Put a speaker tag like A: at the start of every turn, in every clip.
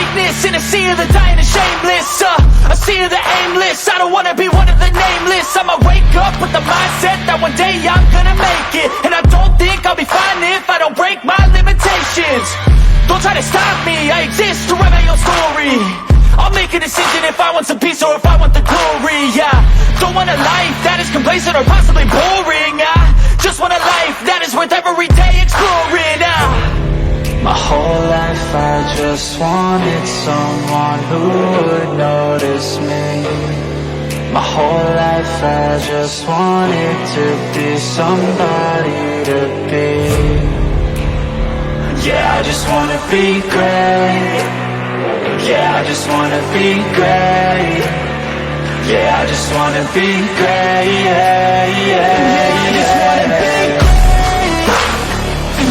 A: weakness in a sea of the dying and shameless, a sea of the aimless. I don't wanna be one of the nameless. I'ma wake up with the mindset that one day I'm gonna make it, and I don't think I'll be fine if I don't break my limitations. Don't try to stop me, I exist to write my own story. I'll make a decision if I want some peace or if I want the glory. Yeah, don't want a life that is complacent or possibly boring. I just want a life that is worth every day exploring.
B: My whole life I just wanted someone who would notice me. My whole life I just wanted to be somebody to be. Yeah, I just wanna be great. Yeah, I just wanna be great. Yeah, I just wanna be great. Yeah, yeah, I just wanna be great.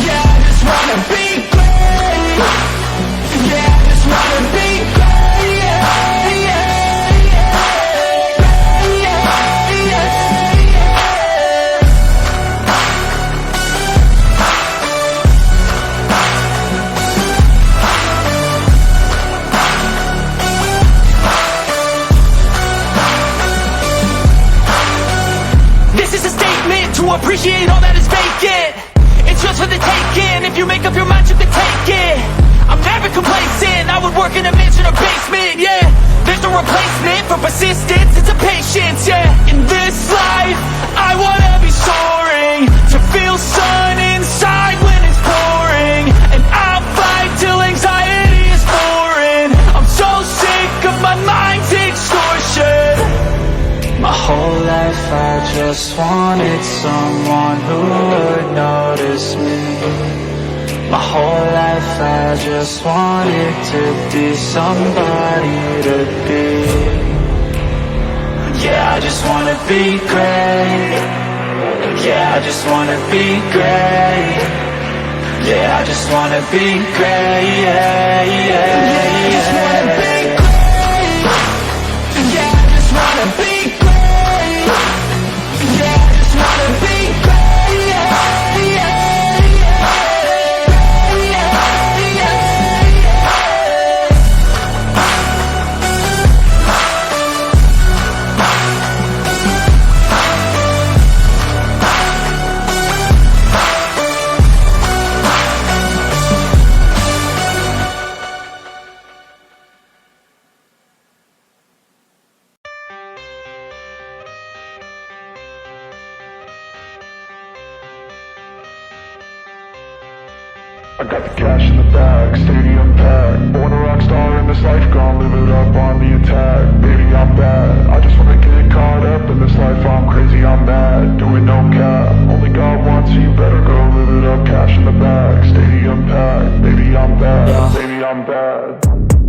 B: Yeah, I just wanna be great. Yeah, I just wanna be great. Yeah, yeah,
A: to appreciate all that is vacant. It's yours for the taking. If you make up your mind, you can take it. I'm never complacent. I would work in a mansion or basement. Yeah, there's no replacement for persistence. It's a patience. Yeah, in this life I wanna be soaring, to feel sun inside when it's pouring, and I'll fight till anxiety is foreign. I'm so sick of my mind's extortion.
B: My whole life I just wanted someone who would notice me. My whole life I just wanted to be somebody to be. Yeah, I just wanna be great. Yeah, I just wanna be great. Yeah, I just wanna be great. Yeah, yeah, I just wanna be great. Yeah, I just wanna be great. Yeah, I just wanna be great. Yeah, yeah,
C: I got the cash in the bag, stadium packed. Born a rock star in this life, gonna live it up on the attack. Baby, I'm bad, I just wanna get caught up in this life. I'm crazy, I'm mad, doing no cap. Only God wants you, better go live it up. Cash in the bag, stadium packed. Baby, I'm bad, baby, I'm bad.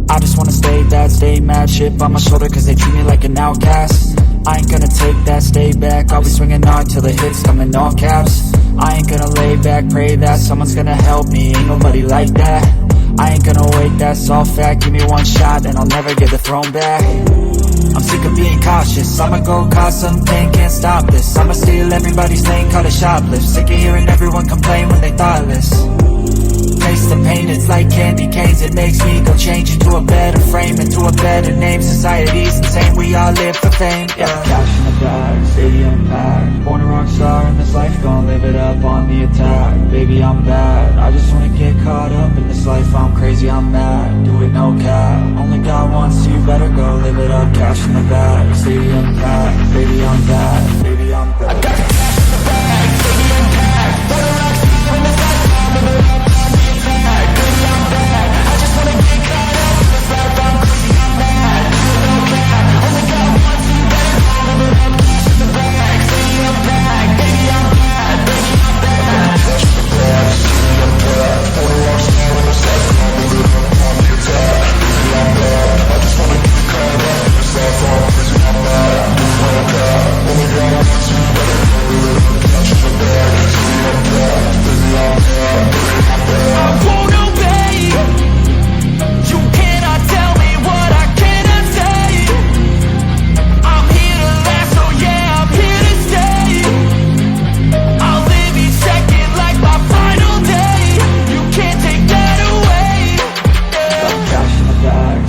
B: I just wanna stay bad, stay mad. Chip on my shoulder cause they treat me like an outcast. I ain't gonna take that, stay back. I'll be swinging hard till the hits come in all caps. I ain't gonna lay back, pray that someone's gonna help me. Ain't nobody like that. I ain't gonna wait, that's all fact. Give me one shot and I'll never get the throne back. I'm sick of being cautious, I'ma go cause something, can't stop this. I'ma steal everybody's lane, call it shoplift. Sick of hearing everyone complain when they thoughtless. Taste the pain, it's like candy canes. It makes me go change into a better frame, into a better name. Society's insane, we all live for fame. Yeah, cash in the bag, stadium packed. Born a rock star in this life, gonna live it up on the attack. Baby, I'm bad, I just wanna get caught up in this life. I'm crazy, I'm mad, do it no cap. Only God wants you, better go live it up. Cash in the bag, stadium packed. Baby, I'm bad, baby, I'm bad. I got the cash in the bag, stadium packed. Born a rock star in this life, gonna live it up.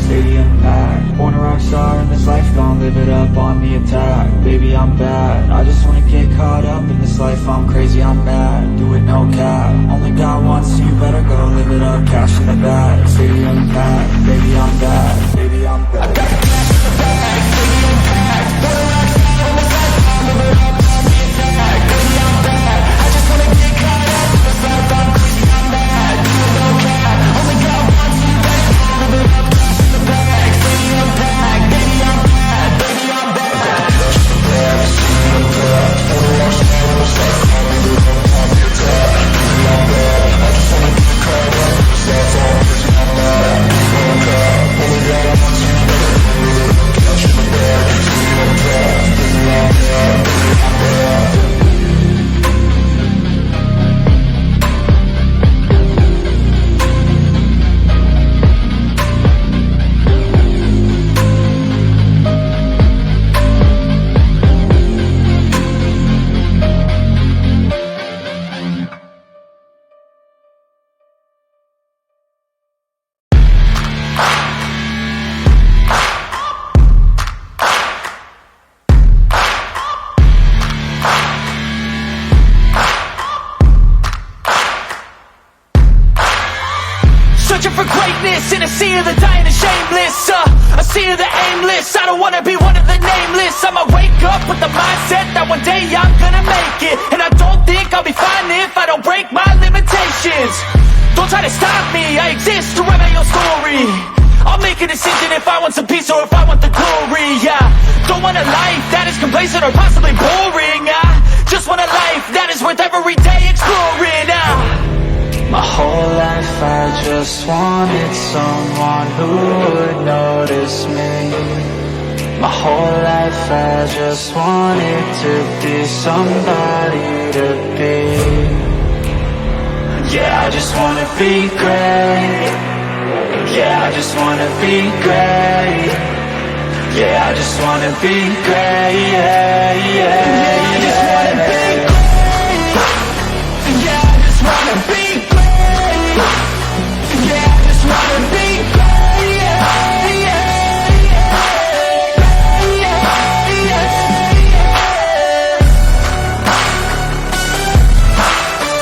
B: stadium packed. Born a rock star in this life, gon' live it up on the attack. Baby, I'm bad, I just wanna get caught up in this life. I'm crazy, I'm mad, do it no cap. Only got one, so you better go live it up. Cash in the bag, stadium packed. Baby, I'm bad, baby, I'm bad. I got the cash in the bag, stadium packed. Born a rock star in this life, gon' live it up on the attack. Baby, I'm bad, I just wanna get caught up in this life. I'm crazy, I'm mad, do it no cap. Only got one, so you better go live it up. Cash in the bag, stadium packed. Baby, I'm bad, baby, I'm bad. I got the cash in the bag, stadium packed. Born a rock star in this life, gon' live it up on the attack. Baby, I'm bad, I just wanna get caught up in this life. I'm crazy, I'm mad, do it no cap. Only got one, so you better go live it up. Cash in the bag, stadium packed. Baby, I'm bad, baby, I'm bad.
A: Searching for greatness in a sea of the dying and shameless, a sea of the aimless. I don't wanna be one of the nameless. I'ma wake up with the mindset that one day I'm gonna make it. And I don't think I'll be fine if I don't break my limitations. Don't try to stop me, I exist to write my own story. I'll make a decision if I want some peace or if I want the glory, yeah. Don't want a life that is complacent or possibly boring, just want a life that is worth every day exploring,
B: My whole life I just wanted someone who would notice me. My whole life I just wanted to be somebody to be. Yeah, I just wanna be great. Yeah, I just wanna be great. Yeah, I just wanna be great. Yeah, yeah, yeah. I just wanna be